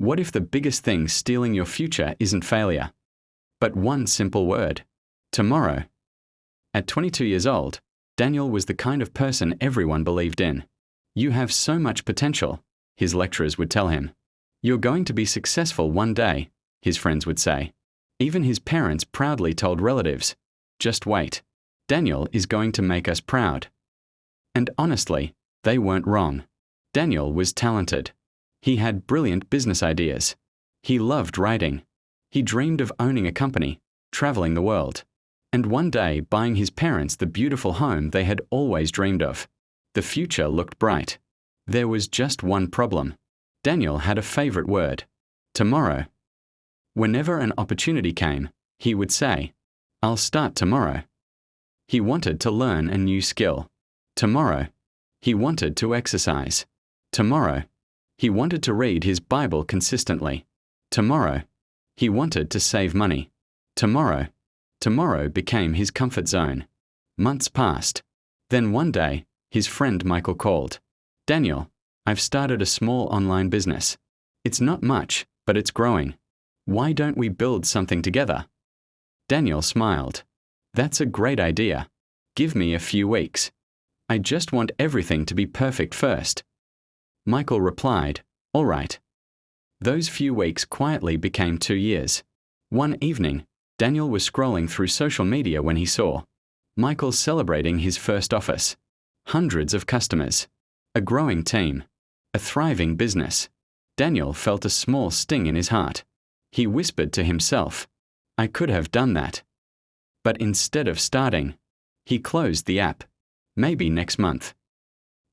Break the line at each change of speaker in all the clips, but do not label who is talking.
What if the biggest thing stealing your future isn't failure, but one simple word: tomorrow? At 22 years old, Daniel was the kind of person everyone believed in. You have so much potential, his lecturers would tell him. You're going to be successful one day, his friends would say. Even his parents proudly told relatives, just wait. Daniel is going to make us proud. And honestly, they weren't wrong. Daniel was talented. He had brilliant business ideas. He loved writing. He dreamed of owning a company, traveling the world, and one day buying his parents the beautiful home they had always dreamed of. The future looked bright. There was just one problem. Daniel had a favorite word: tomorrow. Whenever an opportunity came, he would say, "I'll start tomorrow." He wanted to learn a new skill. Tomorrow. He wanted to exercise. Tomorrow. He wanted to read his Bible consistently. Tomorrow. He wanted to save money. Tomorrow. Tomorrow became his comfort zone. Months passed. Then one day, his friend Michael called. "Daniel, I've started a small online business. It's not much, but it's growing. Why don't we build something together?" Daniel smiled. "That's a great idea. Give me a few weeks. I just want everything to be perfect first." Michael replied, "All right." Those few weeks quietly became 2 years. One evening, Daniel was scrolling through social media when he saw Michael celebrating his first office. Hundreds of customers. A growing team. A thriving business. Daniel felt a small sting in his heart. He whispered to himself, "I could have done that." But instead of starting, he closed the app. Maybe next month.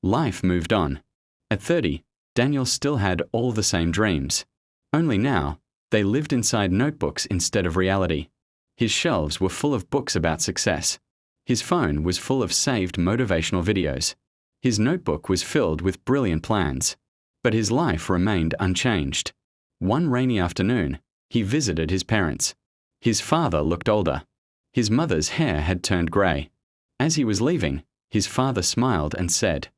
Life moved on. At 30, Daniel still had all the same dreams. Only now, they lived inside notebooks instead of reality. His shelves were full of books about success. His phone was full of saved motivational videos. His notebook was filled with brilliant plans. But his life remained unchanged. One rainy afternoon, he visited his parents. His father looked older. His mother's hair had turned grey. As he was leaving, his father smiled and said,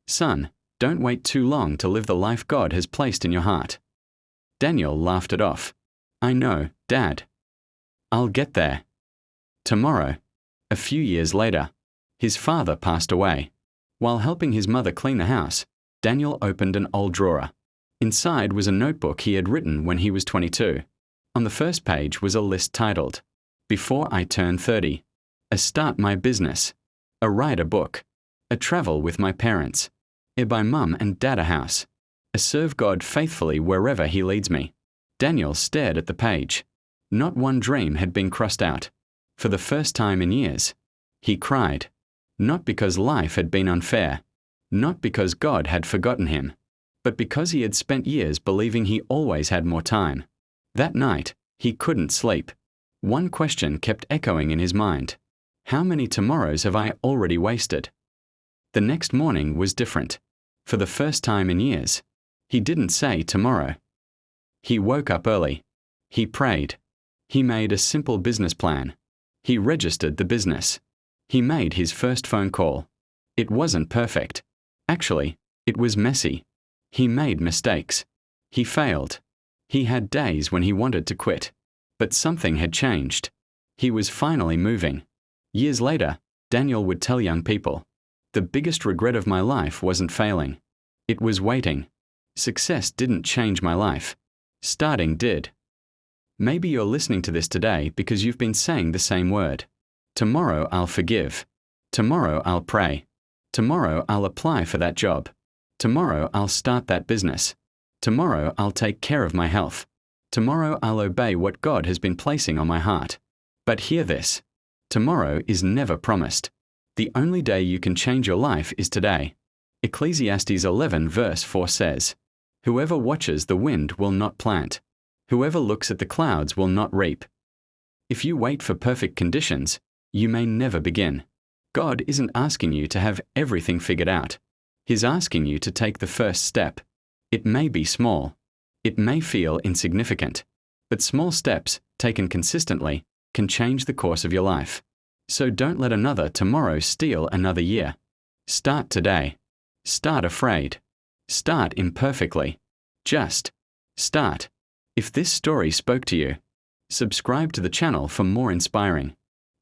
"Son, don't wait too long to live the life God has placed in your heart." Daniel laughed it off. "I know, Dad. I'll get there." Tomorrow. A few years later, his father passed away. While helping his mother clean the house, Daniel opened an old drawer. Inside was a notebook he had written when he was 22. On the first page was a list titled, "Before I Turn 30, a Start My Business, a Write a Book, a Travel with My Parents, a Buy Mum and Dad a House, a Serve God Faithfully Wherever He Leads Me." Daniel stared at the page. Not one dream had been crossed out. For the first time in years, he cried. Not because life had been unfair, not because God had forgotten him, but because he had spent years believing he always had more time. That night, he couldn't sleep. One question kept echoing in his mind. How many tomorrows have I already wasted? The next morning was different. For the first time in years, he didn't say tomorrow. He woke up early. He prayed. He made a simple business plan. He registered the business. He made his first phone call. It wasn't perfect. Actually, it was messy. He made mistakes. He failed. He had days when he wanted to quit. But something had changed. He was finally moving. Years later, Daniel would tell young people, "The biggest regret of my life wasn't failing. It was waiting. Success didn't change my life. Starting did." Maybe you're listening to this today because you've been saying the same word. Tomorrow I'll forgive. Tomorrow I'll pray. Tomorrow I'll apply for that job. Tomorrow I'll start that business. Tomorrow I'll take care of my health. Tomorrow I'll obey what God has been placing on my heart. But hear this. Tomorrow is never promised. The only day you can change your life is today. Ecclesiastes 11 verse 4 says, "Whoever watches the wind will not plant. Whoever looks at the clouds will not reap." If you wait for perfect conditions, you may never begin. God isn't asking you to have everything figured out. He's asking you to take the first step. It may be small. It may feel insignificant. But small steps, taken consistently, can change the course of your life. So don't let another tomorrow steal another year. Start today. Start afraid. Start imperfectly. Just Start. If this story spoke to you, subscribe to the channel for more inspiring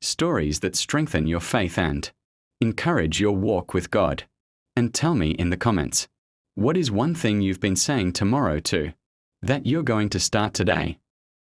stories that strengthen your faith and encourage your walk with God. And tell me in the comments, what is one thing you've been saying tomorrow to that you're going to start today?